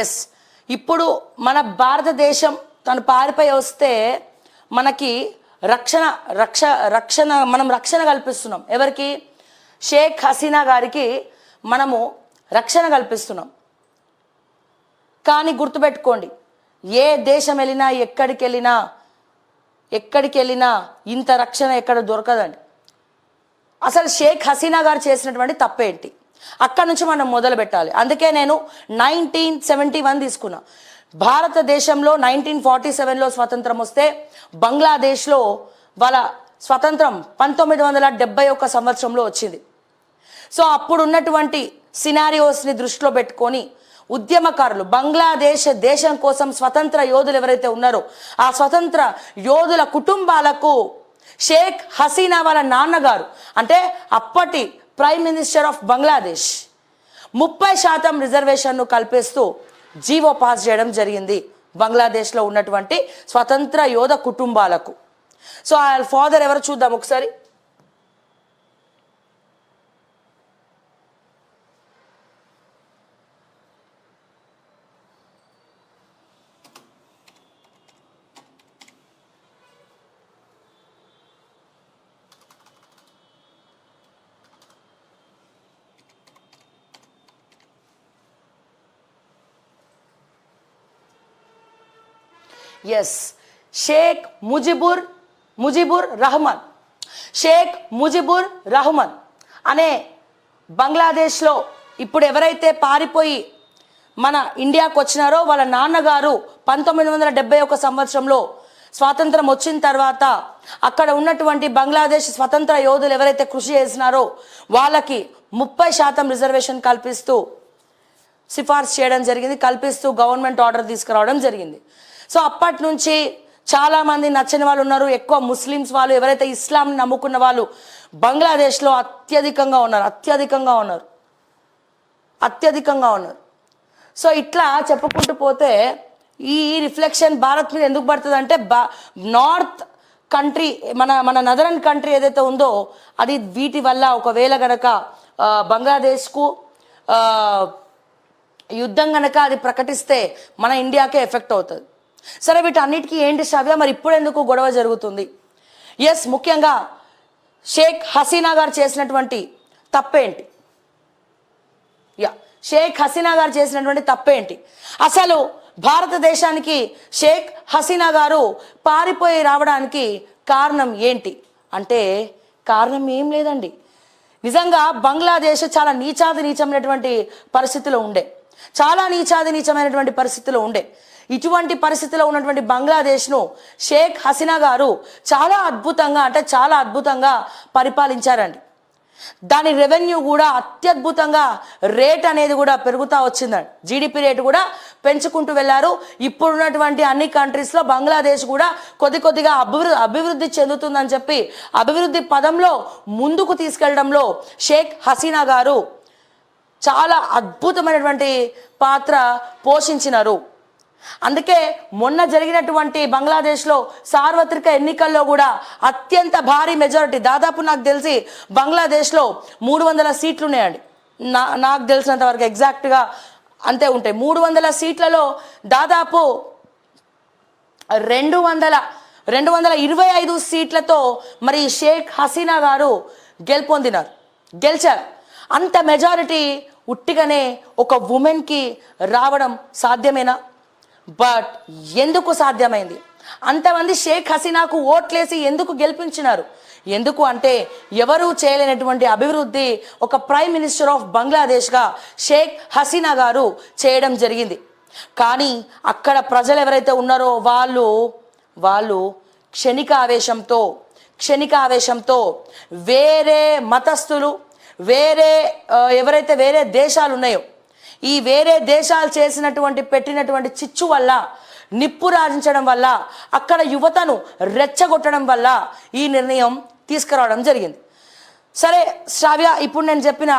Yes, ఇప్పుడు మన భారతదేశం తను పారిపోయి వస్తే మనకి రక్షణ రక్ష రక్షణ మనం రక్షణ కల్పిస్తున్నాం. ఎవరికి? షేక్ హసీనా గారికి మనము రక్షణ కల్పిస్తున్నాం. కానీ గుర్తుపెట్టుకోండి, ఏ దేశం వెళ్ళినా ఎక్కడికి వెళ్ళినా ఇంత రక్షణ ఎక్కడ దొరకదండి. అసలు షేక్ హసీనా గారు చేసినటువంటి తప్పేంటి, అక్కడ నుంచి మనం మొదలు పెట్టాలి. అందుకే నేను 1971 తీసుకున్నా. భారతదేశంలో 1947లో స్వతంత్రం వస్తే బంగ్లాదేశ్లో వాళ్ళ స్వతంత్రం 1971 సంవత్సరంలో వచ్చింది. సో అప్పుడు ఉన్నటువంటి సినారియోస్ని దృష్టిలో పెట్టుకొని ఉద్యమకారులు, బంగ్లాదేశ్ దేశం కోసం స్వతంత్ర యోధులు ఎవరైతే ఉన్నారో ఆ స్వతంత్ర యోధుల కుటుంబాలకు షేక్ హసీనా వాళ్ళ నాన్నగారు, అంటే అప్పటి ప్రైమ్ మినిస్టర్ ఆఫ్ బంగ్లాదేశ్, 30% రిజర్వేషన్ను కల్పిస్తూ జీవో పాస్ చేయడం జరిగింది బంగ్లాదేశ్లో ఉన్నటువంటి స్వతంత్ర యోధ కుటుంబాలకు. సో ఆ ఫాదర్ ఎవరు చూద్దాం ఒకసారి. ఎస్, షేక్ ముజిబుర్ రహమాన్. షేక్ ముజిబుర్ రహమాన్ అనే బంగ్లాదేశ్లో ఇప్పుడు ఎవరైతే పారిపోయి మన ఇండియాకు వచ్చినారో వాళ్ళ నాన్నగారు 1971 సంవత్సరంలో స్వాతంత్రం వచ్చిన తర్వాత అక్కడ ఉన్నటువంటి బంగ్లాదేశ్ స్వతంత్ర యోధులు ఎవరైతే కృషి చేసినారో వాళ్ళకి 30% రిజర్వేషన్ కల్పిస్తూ సిఫార్సు చేయడం జరిగింది, కల్పిస్తూ గవర్నమెంట్ ఆర్డర్ తీసుకురావడం జరిగింది. సో అప్పటి నుంచి చాలామంది నచ్చని వాళ్ళు ఉన్నారు. ఎక్కువ ముస్లిమ్స్ వాళ్ళు, ఎవరైతే ఇస్లాంని నమ్ముకున్న వాళ్ళు బంగ్లాదేశ్లో అత్యధికంగా ఉన్నారు. సో ఇట్లా చెప్పుకుంటూ పోతే ఈ రిఫ్లెక్షన్ భారత్ మీద ఎందుకు పడుతుంది అంటే నార్త్ కంట్రీ, మన నదరన్ కంట్రీ ఏదైతే ఉందో అది వీటి వల్ల ఒకవేళ గనక బంగ్లాదేశ్కు యుద్ధం గనక అది ప్రకటిస్తే మన ఇండియాకే ఎఫెక్ట్ అవుతుంది. సరే, వీటన్నిటికీ ఏంటి శ్రావ్య, మరి ఇప్పుడు ఎందుకు గొడవ జరుగుతుంది? ఎస్, ముఖ్యంగా షేక్ హసీనా గారు చేసినటువంటి తప్పేంటి? షేక్ హసీనా గారు చేసినటువంటి తప్పేంటి? అసలు భారతదేశానికి షేక్ హసీనా గారు పారిపోయి రావడానికి కారణం ఏంటి అంటే కారణం ఏం లేదండి. నిజంగా బంగ్లాదేశ్ చాలా నీచమైనటువంటి పరిస్థితిలో ఉండే. ఇటువంటి పరిస్థితిలో ఉన్నటువంటి బంగ్లాదేశ్ను షేక్ హసీనా గారు చాలా అద్భుతంగా పరిపాలించారండి. దాని రెవెన్యూ కూడా అత్యద్భుతంగా రేట్ అనేది కూడా పెరుగుతూ వచ్చిందండి. జీడిపి రేటు కూడా పెంచుకుంటూ వెళ్ళారు. ఇప్పుడున్నటువంటి అన్ని కంట్రీస్లో బంగ్లాదేశ్ కూడా కొద్దిగా అభివృద్ధి చెందుతుందని చెప్పి అభివృద్ధి పదంలో ముందుకు తీసుకెళ్లడంలో షేక్ హసీనా గారు చాలా అద్భుతమైనటువంటి పాత్ర పోషించినారు. అందుకే మొన్న జరిగినటువంటి బంగ్లాదేశ్లో సార్వత్రిక ఎన్నికల్లో కూడా అత్యంత భారీ మెజారిటీ, దాదాపు నాకు తెలిసి బంగ్లాదేశ్లో 300 సీట్లు ఉన్నాయండి. నాకు తెలిసినంత వరకు ఎగ్జాక్ట్గా అంతే ఉంటాయి. 300 సీట్లలో దాదాపు 225 సీట్లతో మరి షేక్ హసీనా గారు గెలిచారు. అంత మెజారిటీ ఉట్టిగానే ఒక ఉమెన్కి రావడం సాధ్యమేనా? బట్ ఎందుకు సాధ్యమైంది? అంతమంది షేక్ హసీనాకు ఓట్లేసి ఎందుకు గెలిపించినారు? ఎందుకు అంటే ఎవరూ చేయలేనటువంటి అభివృద్ధి ఒక ప్రైమ్ మినిస్టర్ ఆఫ్ బంగ్లాదేశ్గా షేక్ హసీనా గారు చేయడం జరిగింది. కానీ అక్కడ ప్రజలు ఎవరైతే ఉన్నారో వాళ్ళు క్షణిక ఆవేశంతో వేరే మతస్థులు, ఎవరైతే వేరే దేశాలు ఉన్నాయో ఈ వేరే దేశాలు పెట్టినటువంటి చిచ్చు వల్ల, నిప్పు రాజించడం వల్ల, అక్కడ యువతను రెచ్చగొట్టడం వల్ల ఈ నిర్ణయం తీసుకురావడం జరిగింది. సరే శ్రావ్య, ఇప్పుడు నేను చెప్పిన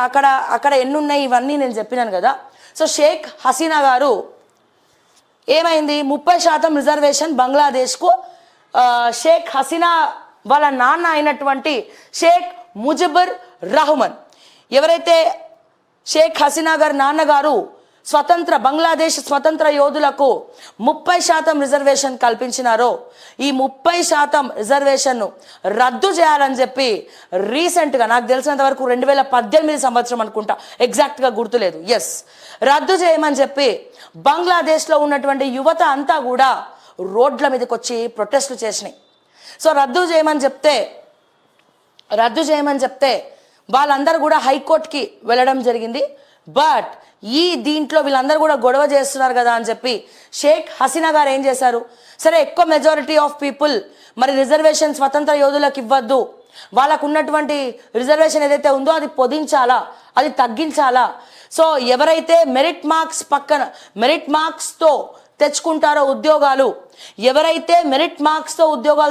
అక్కడ ఎన్ని ఉన్నాయి ఇవన్నీ నేను చెప్పినాను కదా. సో షేక్ హసీనా గారు ఏమైంది, 30% రిజర్వేషన్ బంగ్లాదేశ్కు షేక్ హసీనా వాళ్ళ నాన్న అయినటువంటి షేక్ ముజిబుర్ రహమాన్, ఎవరైతే షేక్ హసీనా గారి నాన్నగారు బంగ్లాదేశ్ స్వతంత్ర యోధులకు 30% రిజర్వేషన్ కల్పించినారో ఈ 30% రిజర్వేషన్ను రద్దు చేయాలని చెప్పి రీసెంట్గా నాకు తెలిసినంత వరకు 2018 సంవత్సరం అనుకుంటా, ఎగ్జాక్ట్గా గుర్తులేదు, రద్దు చేయమని చెప్పి బంగ్లాదేశ్లో ఉన్నటువంటి యువత అంతా కూడా రోడ్ల మీదకి వచ్చి ప్రొటెస్టులు చేసినాయి. సో రద్దు చేయమని చెప్తే వాళ్ళందరూ కూడా హైకోర్టుకి వెళ్ళడం జరిగింది. బట్ దీంట్లో వీళ్ళందరూ కూడా గొడవ చేస్తున్నారు కదా అని చెప్పి షేక్ హసీనా గారు ఏం చేశారు, సరే ఎక్కువ మెజారిటీ ఆఫ్ పీపుల్ మరి రిజర్వేషన్ స్వతంత్ర యోధులకు ఇవ్వద్దు, వాళ్ళకు ఉన్నటువంటి రిజర్వేషన్ ఏదైతే ఉందో అది పొదించాలా, అది తగ్గించాలా. సో ఎవరైతే మెరిట్ మార్క్స్తో తెచ్చుకుంటారో ఉద్యోగాలు,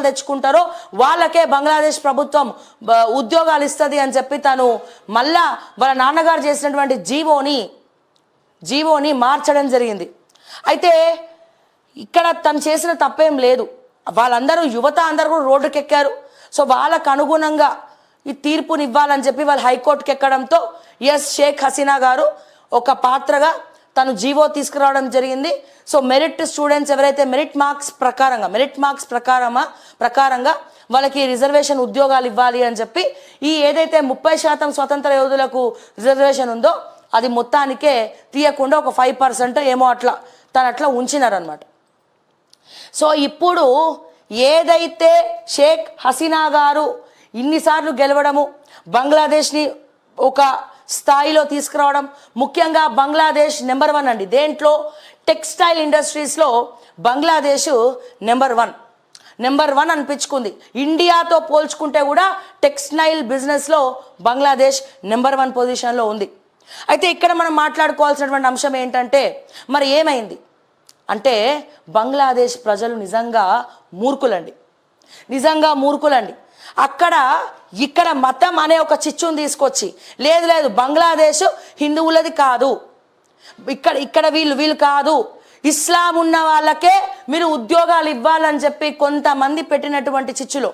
తెచ్చుకుంటారో వాళ్ళకే బంగ్లాదేశ్ ప్రభుత్వం ఉద్యోగాలు ఇస్తుంది అని చెప్పి తను మళ్ళా వాళ్ళ నాన్నగారు చేసినటువంటి జీవోని మార్చడం జరిగింది. అయితే ఇక్కడ తను చేసిన తప్పేం లేదు, వాళ్ళందరూ యువత అందరూ కూడా రోడ్డుకి ఎక్కారు. సో వాళ్ళకు అనుగుణంగా ఈ తీర్పుని ఇవ్వాలని చెప్పి వాళ్ళు హైకోర్టుకి ఎక్కడంతో షేక్ హసీనా గారు ఒక పాత్రగా తను జీవో తీసుకురావడం జరిగింది. సో మెరిట్ స్టూడెంట్స్ ఎవరైతే మెరిట్ మార్క్స్ ప్రకారంగా వాళ్ళకి రిజర్వేషన్ ఉద్యోగాలు ఇవ్వాలి అని చెప్పి ఈ ఏదైతే 30% స్వతంత్ర యోధులకు రిజర్వేషన్ ఉందో అది మొత్తానికే తీయకుండా ఒక 5% ఏమో అట్లా ఉంచినారనమాట. సో ఇప్పుడు ఏదైతే షేక్ హసీనా గారు ఇన్నిసార్లు గెలవడము, బంగ్లాదేశ్ని ఒక స్థాయిలో తీసుకురావడం, ముఖ్యంగా బంగ్లాదేశ్ నెంబర్ 1 అండి, దేంట్లో టెక్స్టైల్ ఇండస్ట్రీస్లో బంగ్లాదేశ్ నెంబర్ 1 అనిపించుకుంది. ఇండియాతో పోల్చుకుంటే కూడా టెక్స్టైల్ బిజినెస్లో బంగ్లాదేశ్ నెంబర్ 1 పొజిషన్లో ఉంది. అయితే ఇక్కడ మనం మాట్లాడుకోవాల్సినటువంటి అంశం ఏంటంటే మరి ఏమైంది అంటే బంగ్లాదేశ్ ప్రజలు నిజంగా మూర్ఖులండి. ఇక్కడ మతం అనే ఒక చిచ్చుని తీసుకొచ్చి లేదు బంగ్లాదేశ్ హిందువులది కాదు, ఇక్కడ వీళ్ళు కాదు, ఇస్లాం ఉన్న వాళ్ళకే మీరు ఉద్యోగాలు ఇవ్వాలని చెప్పి కొంతమంది పెట్టినటువంటి చిచ్చులో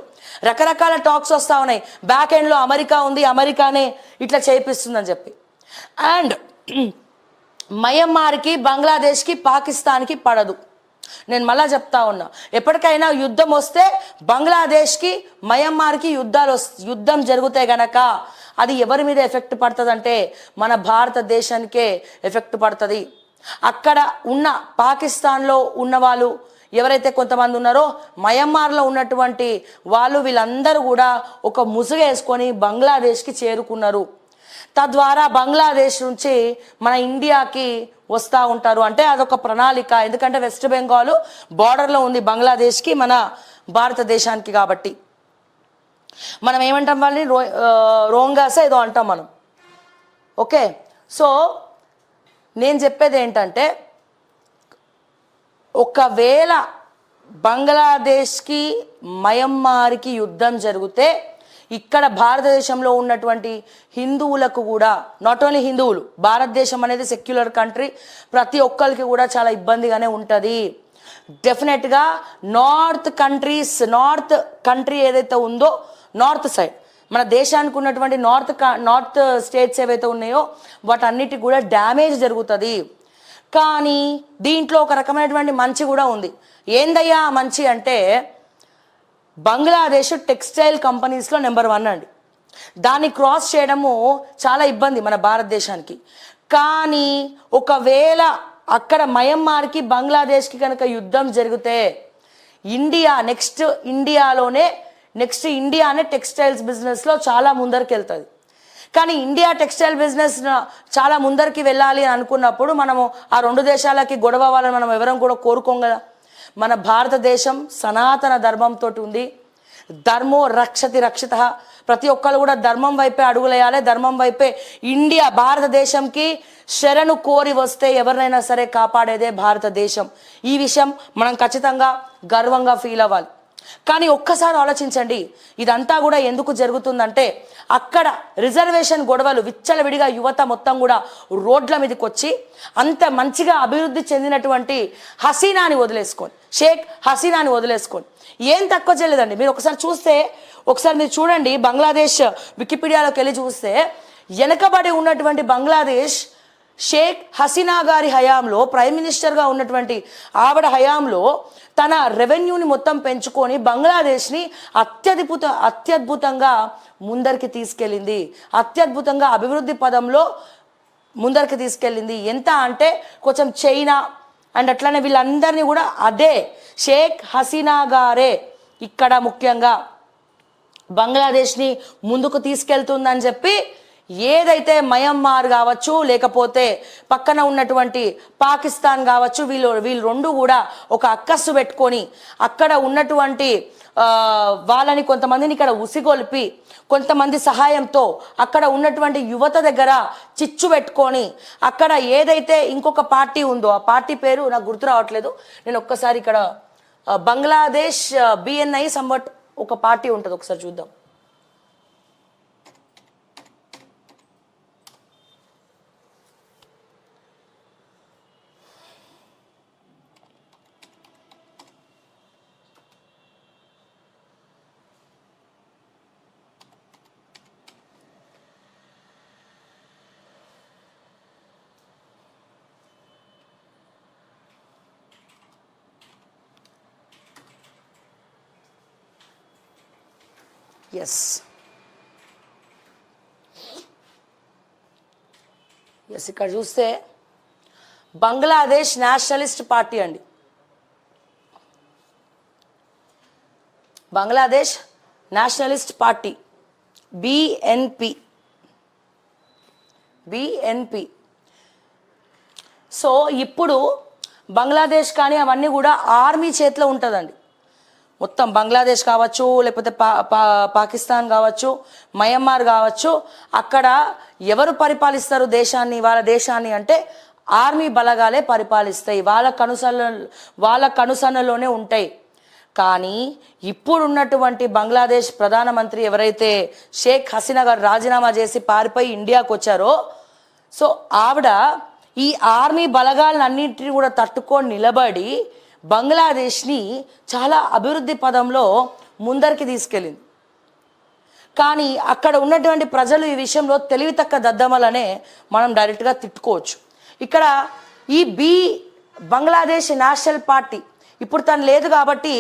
రకరకాల టాక్స్ వస్తూ ఉన్నాయి. బ్యాక్ ఎండ్లో అమెరికా ఉంది, అమెరికానే ఇట్లా చేయిస్తుందని చెప్పి. అండ్ మయన్మార్కి, బంగ్లాదేశ్కి, పాకిస్తాన్కి పడదు. నేను మళ్ళా చెప్తా ఉన్నా, ఎప్పటికైనా యుద్ధం వస్తే బంగ్లాదేశ్కి మయన్మార్కి యుద్ధం జరిగితే గనక అది ఎవరి మీద ఎఫెక్ట్ పడుతుంది అంటే మన భారతదేశానికే ఎఫెక్ట్ పడుతుంది. అక్కడ ఉన్న పాకిస్తాన్లో ఉన్న వాళ్ళు ఎవరైతే కొంతమంది ఉన్నారో మయన్మార్లో ఉన్నటువంటి వీళ్ళందరూ కూడా ఒక ముసుగు వేసుకొని బంగ్లాదేశ్కి చేరుకున్నారు. తద్వారా బంగ్లాదేశ్ నుంచి మన ఇండియాకి వస్తూ ఉంటారు. అంటే అదొక ప్రణాళిక, ఎందుకంటే వెస్ట్ బెంగాల్ బార్డర్లో ఉంది బంగ్లాదేశ్కి మన భారతదేశానికి. కాబట్టి మనం ఏమంటాం వాళ్ళని రోంగాస్ ఏదో అంటాం మనం. ఓకే, సో నేను చెప్పేది ఏంటంటే ఒకవేళ బంగ్లాదేశ్కి మయన్మార్కి యుద్ధం జరిగితే ఇక్కడ భారతదేశంలో ఉన్నటువంటి హిందువులకు కూడా, నాట్ ఓన్లీ హిందువులు, భారతదేశం అనేది సెక్యులర్ కంట్రీ, ప్రతి ఒక్కరికి కూడా చాలా ఇబ్బందిగానే ఉంటుంది. డెఫినెట్గా నార్త్ కంట్రీ ఏదైతే ఉందో, నార్త్ సైడ్ మన దేశానికి ఉన్నటువంటి నార్త్ స్టేట్స్ ఏవైతే ఉన్నాయో వాటన్నిటికి కూడా డ్యామేజ్ జరుగుతుంది. కానీ దీంట్లో ఒక రకమైనటువంటి మంచి కూడా ఉంది. ఏందయ్యా మంచి అంటే బంగ్లాదేశ్ టెక్స్టైల్ కంపెనీస్లో నెంబర్ 1 అండి. దాన్ని క్రాస్ చేయడము చాలా ఇబ్బంది మన భారతదేశానికి. కానీ ఒకవేళ అక్కడ మయన్మార్కి, బంగ్లాదేశ్కి కనుక యుద్ధం జరిగితే ఇండియానే టెక్స్టైల్స్ బిజినెస్లో చాలా ముందరికి వెళ్తుంది. కానీ ఇండియా టెక్స్టైల్ బిజినెస్ చాలా ముందరికి వెళ్ళాలి అని అనుకున్నప్పుడు మనము ఆ 2 దేశాలకి గొడవ అవ్వాలని మనం ఎవరం కూడా కోరుకోం కదా. మన భారతదేశం సనాతన ధర్మంతో ఉంది. ధర్మో రక్షతి రక్షిత. ప్రతి ఒక్కరు కూడా ధర్మం వైపే అడుగులేయాలి, ధర్మం వైపే. భారతదేశంకి శరణు కోరి వస్తే ఎవరినైనా సరే కాపాడేదే భారతదేశం. ఈ విషయం మనం ఖచ్చితంగా గర్వంగా ఫీల్ అవ్వాలి. కానీ ఒక్కసారి ఆలోచించండి, ఇదంతా కూడా ఎందుకు జరుగుతుందంటే అక్కడ రిజర్వేషన్ గొడవలు విచ్చలవిడిగా యువత మొత్తం కూడా రోడ్ల మీదకి వచ్చి అంత మంచిగా అభివృద్ధి చెందినటువంటి షేక్ హసీనాని వదిలేసుకొని ఏం తక్కువ చేయలేదండి. మీరు ఒకసారి చూడండి, బంగ్లాదేశ్ వికీపీడియాలోకి వెళ్ళి చూస్తే వెనకబడి ఉన్నటువంటి బంగ్లాదేశ్ షేక్ హసీనా గారి హయాంలో ప్రైమ్ మినిస్టర్గా ఉన్నటువంటి ఆవిడ హయాంలో తన రెవెన్యూని మొత్తం పెంచుకొని బంగ్లాదేశ్ని అత్యద్భుతంగా ముందరికి తీసుకెళ్ళింది, అత్యద్భుతంగా అభివృద్ధి పదంలో ముందరికి తీసుకెళ్ళింది. ఎంత అంటే కొంచెం చైనా అండ్ అట్లనే వీళ్ళందరినీ కూడా అదే షేక్ హసీనా గారే ఇక్కడ ముఖ్యంగా బంగ్లాదేశ్ని ముందుకు తీసుకెళ్తుందని చెప్పి ఏదైతే మయన్మార్ కావచ్చు లేకపోతే పక్కన ఉన్నటువంటి పాకిస్తాన్ కావచ్చు వీళ్ళు రెండు కూడా ఒక అక్కస్సు పెట్టుకొని అక్కడ ఉన్నటువంటి వాళ్ళని కొంతమందిని ఇక్కడ ఉసిగొల్పి కొంతమంది సహాయంతో అక్కడ ఉన్నటువంటి యువత దగ్గర చిచ్చు పెట్టుకొని అక్కడ ఏదైతే ఇంకొక పార్టీ ఉందో ఆ పార్టీ పేరు నాకు గుర్తు రావట్లేదు, నేను ఒక్కసారి ఇక్కడ బంగ్లాదేశ్ బిఎన్ఐ సంబట్ ఒక పార్టీ ఉంటుంది, ఒకసారి చూద్దాం. ఎస్ ఎస్ ఇక్కడ చూస్తే బంగ్లాదేశ్ నేషనలిస్ట్ పార్టీ అండి, Bangladesh Nationalist party BNP. So ఇప్పుడు బంగ్లాదేశ్ కానీ అవన్నీ కూడా ఆర్మీ చేతిలో ఉంటుందండి. మొత్తం బంగ్లాదేశ్ కావచ్చు లేకపోతే పాకిస్తాన్ కావచ్చు మయన్మార్ కావచ్చు అక్కడ ఎవరు పరిపాలిస్తారు దేశాన్ని, వాళ్ళ దేశాన్ని అంటే ఆర్మీ బలగాలే పరిపాలిస్తాయి, వాళ్ళ కనుసన్నలోనే ఉంటాయి. కానీ ఇప్పుడున్నటువంటి బంగ్లాదేశ్ ప్రధానమంత్రి ఎవరైతే షేక్ హసీనా గారు రాజీనామా చేసి పారిపోయి ఇండియాకు వచ్చారో సో ఆవిడ ఈ ఆర్మీ బలగాలన్నింటినీ కూడా తట్టుకొని నిలబడి బంగ్లాదేశ్ని చాలా అభివృద్ధి పదంలో ముందరికి తీసుకెళ్ళింది. కానీ అక్కడ ఉన్నటువంటి ప్రజలు ఈ విషయంలో తెలివి తక్క దద్దమలనే మనం డైరెక్ట్గా తిట్టుకోవచ్చు. ఇక్కడ ఈ బంగ్లాదేశ్ నేషనల్ పార్టీ ఇప్పుడు తను లేదు కాబట్టి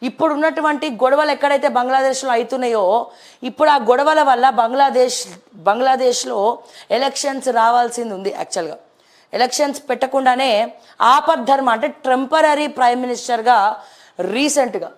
ఇప్పుడు ఉన్నటువంటి గొడవలు ఎక్కడైతే బంగ్లాదేశ్లో అవుతున్నాయో ఇప్పుడు ఆ గొడవల వల్ల బంగ్లాదేశ్లో ఎలక్షన్స్ రావాల్సింది ఉంది. యాక్చువల్గా ఎలక్షన్స్ పెట్టకుండానే ఆపద్ధర్మ అంటే టెంపరరీ ప్రైమ్ మినిస్టర్గా రీసెంట్గా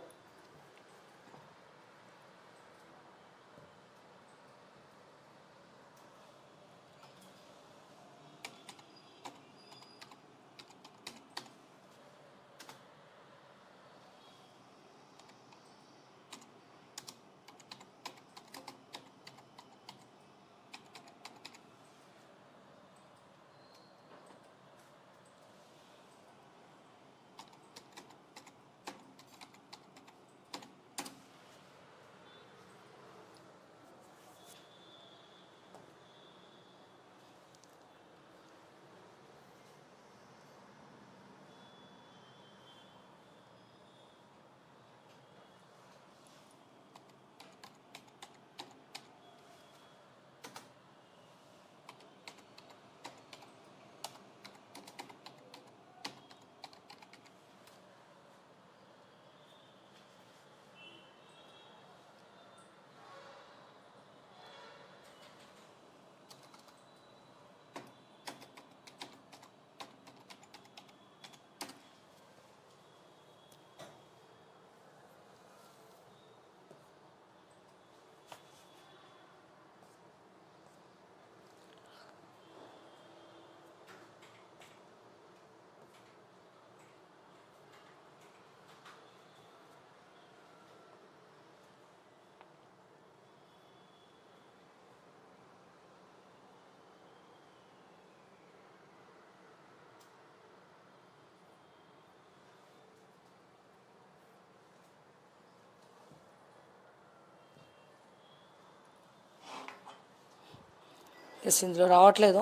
ఇందులో రావట్లేదు.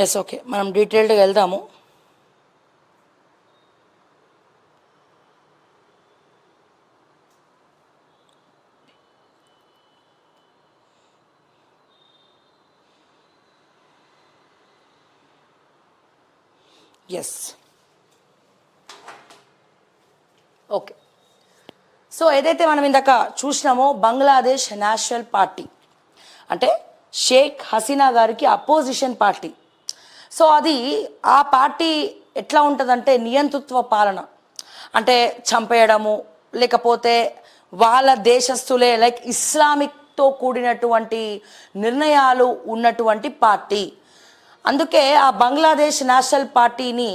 ఎస్, ఓకే, మనం డీటెయిల్డ్గా వెళ్దాము. Yes, okay. సో ఏదైతే మనం ఇందాక చూసినామో బంగ్లాదేశ్ నేషనల్ పార్టీ అంటే షేక్ హసీనా గారికి అపోజిషన్ పార్టీ. సో అది ఆ పార్టీ ఎట్లా ఉంటుందంటే నియంతృత్వ పాలన, అంటే చంపేయడము, లేకపోతే వాళ్ళ దేశస్తులే లైక్ ఇస్లామిక్తో కూడినటువంటి నిర్ణయాలు ఉన్నటువంటి పార్టీ. అందుకే ఆ బంగ్లాదేశ్ నేషనల్ పార్టీని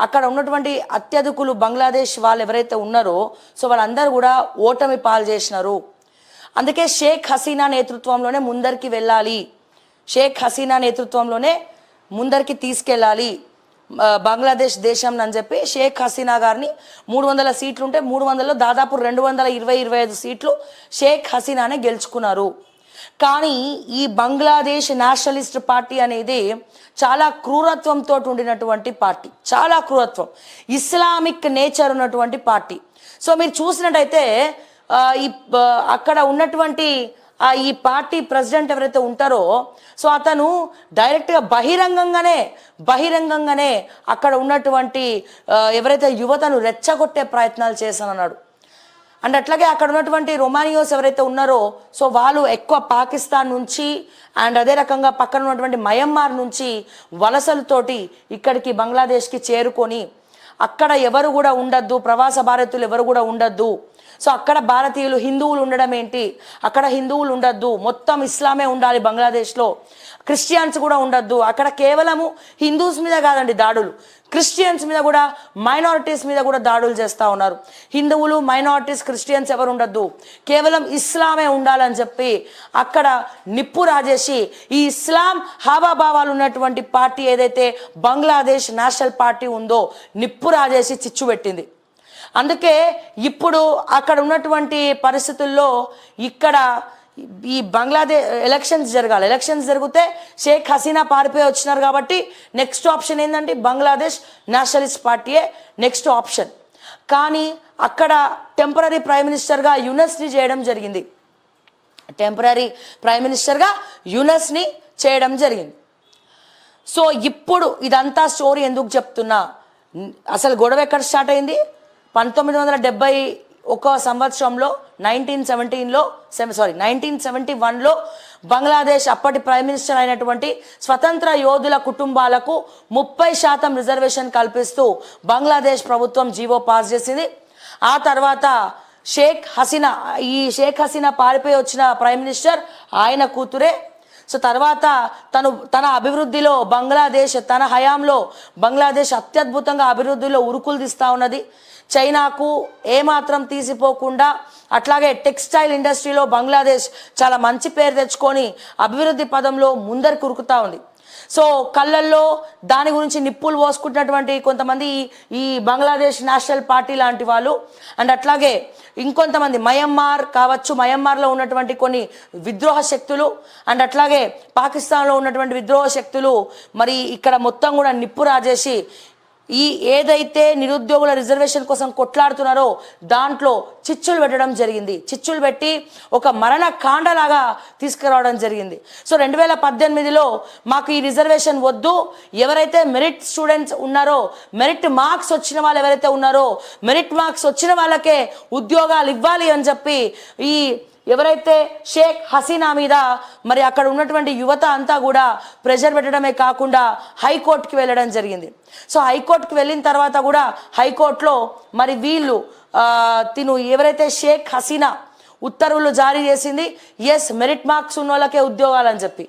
అక్కడ ఉన్నటువంటి అత్యధికులు బంగ్లాదేశ్ వాళ్ళు ఎవరైతే ఉన్నారో సో వాళ్ళందరూ కూడా ఓటమి పాలు చేసినారు. అందుకే షేక్ హసీనా నేతృత్వంలోనే ముందరికి వెళ్ళాలి, షేక్ హసీనా నేతృత్వంలోనే ముందరికి తీసుకెళ్ళాలి బంగ్లాదేశ్ దేశం అని చెప్పి షేక్ హసీనా గారిని 300 సీట్లు ఉంటే 300లో దాదాపు 220-225 సీట్లు షేక్ హసీనానే గెలుచుకున్నారు. కానీ ఈ బంగ్లాదేశ్ నేషనలిస్ట్ పార్టీ అనేది చాలా క్రూరత్వంతో ఉండినటువంటి పార్టీ, చాలా క్రూరత్వం, ఇస్లామిక్ నేచర్ ఉన్నటువంటి పార్టీ. సో మీరు చూసినట్టయితే అక్కడ ఉన్నటువంటి ఈ పార్టీ ప్రెసిడెంట్ ఎవరైతే ఉంటారో సో అతను డైరెక్ట్గా బహిరంగంగానే అక్కడ ఉన్నటువంటి ఎవరైతే యువతను రెచ్చగొట్టే ప్రయత్నాలు చేశానన్నాడు. అండ్ అట్లాగే అక్కడ ఉన్నటువంటి రొమానియోస్ ఎవరైతే ఉన్నారో సో వాళ్ళు ఎక్కువ పాకిస్తాన్ నుంచి అండ్ అదే రకంగా పక్కన ఉన్నటువంటి మయన్మార్ నుంచి వలసలతోటి ఇక్కడికి బంగ్లాదేశ్కి చేరుకొని అక్కడ ఎవరు కూడా ఉండద్దు, ప్రవాస భారతీయులు ఎవరు కూడా ఉండద్దు, సో అక్కడ భారతీయులు హిందువులు ఉండడం ఏంటి, అక్కడ హిందువులు ఉండద్దు, మొత్తం ఇస్లామే ఉండాలి బంగ్లాదేశ్లో, క్రిస్టియన్స్ కూడా ఉండద్దు, అక్కడ కేవలము హిందూస్ మీద కాదండి దాడులు, క్రిస్టియన్స్ మీద కూడా మైనారిటీస్ మీద కూడా దాడులు చేస్తూ ఉన్నారు. హిందువులు, మైనారిటీస్, క్రిస్టియన్స్ ఎవరు ఉండద్దు, కేవలం ఇస్లామే ఉండాలని చెప్పి అక్కడ నిప్పు రాజేసి ఈ ఇస్లాం హావాభావాలు ఉన్నటువంటి పార్టీ ఏదైతే బంగ్లాదేశ్ నేషనల్ పార్టీ ఉందో నిప్పు రాజేసి చిచ్చు పెట్టింది. అందుకే ఇప్పుడు అక్కడ ఉన్నటువంటి పరిస్థితుల్లో ఇక్కడ ఈ బంగ్లాదేశ్ ఎలక్షన్స్ జరిగితే షేక్ హసీనా పారిపోయి వచ్చినారు కాబట్టి నెక్స్ట్ ఆప్షన్ ఏంటంటే బంగ్లాదేశ్ నేషనలిస్ట్ పార్టీయే నెక్స్ట్ ఆప్షన్. కానీ అక్కడ టెంపరీ ప్రైమ్ మినిస్టర్గా యూనస్ని చేయడం జరిగింది, టెంపరీ ప్రైమ్ మినిస్టర్గా యూనస్ని చేయడం జరిగింది. సో ఇప్పుడు ఇదంతా స్టోరీ ఎందుకు చెప్తున్నా, అసలు గొడవ ఎక్కడ స్టార్ట్ అయింది 1971 సంవత్సరంలో 1971లో బంగ్లాదేశ్ అప్పటి ప్రైమ్ మినిస్టర్ అయినటువంటి స్వతంత్ర యోధుల కుటుంబాలకు 30% రిజర్వేషన్ కల్పిస్తూ బంగ్లాదేశ్ ప్రభుత్వం జీవో పాస్ చేసింది. ఆ తర్వాత షేక్ హసీనా పారిపోయి వచ్చిన ప్రైమ్ మినిస్టర్ ఆయన కూతురే. సో తర్వాత తన అభివృద్ధిలో తన హయాంలో బంగ్లాదేశ్ అత్యద్భుతంగా అభివృద్ధిలో ఉరుకులు తీస్తూ ఉన్నది. చైనాకు ఏమాత్రం తీసిపోకుండా అట్లాగే టెక్స్టైల్ ఇండస్ట్రీలో బంగ్లాదేశ్ చాలా మంచి పేరు తెచ్చుకొని అభివృద్ధి పదంలో ముందరికి ఉరుకుతూ ఉంది. సో కళ్ళల్లో దాని గురించి నిప్పులు పోసుకుంటున్నటువంటి కొంతమంది ఈ బంగ్లాదేశ్ నేషనల్ పార్టీ లాంటి వాళ్ళు అండ్ అట్లాగే ఇంకొంతమంది మయన్మార్లో ఉన్నటువంటి కొన్ని విద్రోహ శక్తులు అండ్ అట్లాగే పాకిస్తాన్లో ఉన్నటువంటి విద్రోహ శక్తులు మరి ఇక్కడ మొత్తం కూడా నిప్పు రాజేసి ఈ ఏదైతే నిరుద్యోగుల రిజర్వేషన్ కోసం కొట్లాడుతున్నారో దాంట్లో చిచ్చులు పెట్టడం జరిగింది, చిచ్చులు పెట్టి ఒక మరణ కాండలాగా తీసుకురావడం జరిగింది. సో 2018లో మాకు ఈ రిజర్వేషన్ వద్దు, ఎవరైతే మెరిట్ స్టూడెంట్స్ ఉన్నారో మెరిట్ మార్క్స్ వచ్చిన వాళ్ళు ఎవరైతే ఉన్నారో మెరిట్ మార్క్స్ వచ్చిన వాళ్ళకే ఉద్యోగాలు ఇవ్వాలి అని చెప్పి ఈ ఎవరైతే షేక్ హసీనా మీద మరి అక్కడ ఉన్నటువంటి యువత అంతా కూడా ప్రెషర్ పెట్టడమే కాకుండా హైకోర్టుకి వెళ్ళడం జరిగింది. సో హైకోర్టుకి వెళ్ళిన తర్వాత కూడా హైకోర్టులో మరి వీళ్ళు ఎవరైతే షేక్ హసీనా ఉత్తర్వులు జారీ చేసింది ఎస్ మెరిట్ మార్క్స్ ఉన్న వాళ్ళకే ఉద్యోగాలు అని చెప్పి.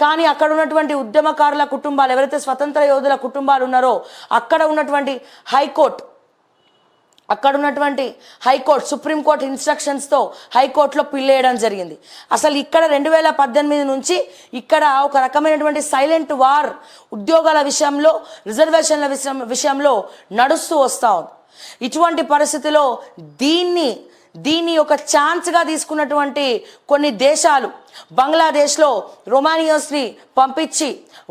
కానీ అక్కడ ఉన్నటువంటి ఉద్యమకారుల కుటుంబాలు ఎవరైతే స్వతంత్ర యోధుల కుటుంబాలు ఉన్నారో అక్కడ ఉన్నటువంటి హైకోర్టు సుప్రీంకోర్టు ఇన్స్ట్రక్షన్స్తో హైకోర్టులో పిల్లేయడం జరిగింది. అసలు ఇక్కడ 2018 నుంచి ఇక్కడ ఒక రకమైనటువంటి సైలెంట్ వార్ ఉద్యోగాల విషయంలో రిజర్వేషన్ల విషయంలో నడుస్తూ వస్తూ ఉంది. ఇటువంటి పరిస్థితిలో దీన్ని ఒక ఛాన్స్గా తీసుకున్నటువంటి కొన్ని దేశాలు బంగ్లాదేశ్లో రొమానియన్స్ని పంపించి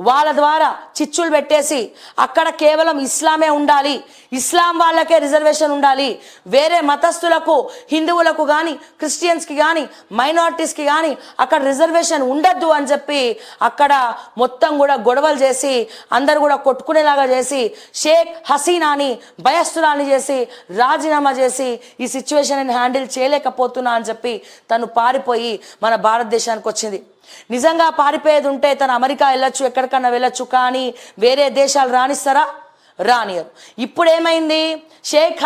వాళ్ళ ద్వారా చిచ్చులు పెట్టేసి అక్కడ కేవలం ఇస్లామే ఉండాలి, ఇస్లాం వాళ్ళకే రిజర్వేషన్ ఉండాలి, వేరే మతస్థులకు హిందువులకు కానీ క్రిస్టియన్స్కి కానీ మైనారిటీస్కి కానీ అక్కడ రిజర్వేషన్ ఉండద్దు అని చెప్పి అక్కడ మొత్తం కూడా గొడవలు చేసి అందరు కూడా కొట్టుకునేలాగా చేసి షేక్ హసీనాని భయస్థురాన్ని చేసి రాజీనామా చేసి ఈ సిచ్యువేషన్ హ్యాండిల్ చేయలేకపోతున్నా అని చెప్పి తను పారిపోయి మన భారతదేశానికి వచ్చింది. నిజంగా పారిపోయేది ఉంటే తను అమెరికా వెళ్ళొచ్చు, ఎక్కడికన్నా వెళ్ళొచ్చు, కానీ వేరే దేశాలు రానిస్తారా? రానియరు. ఇప్పుడు ఏమైంది? షేక్ హసీనా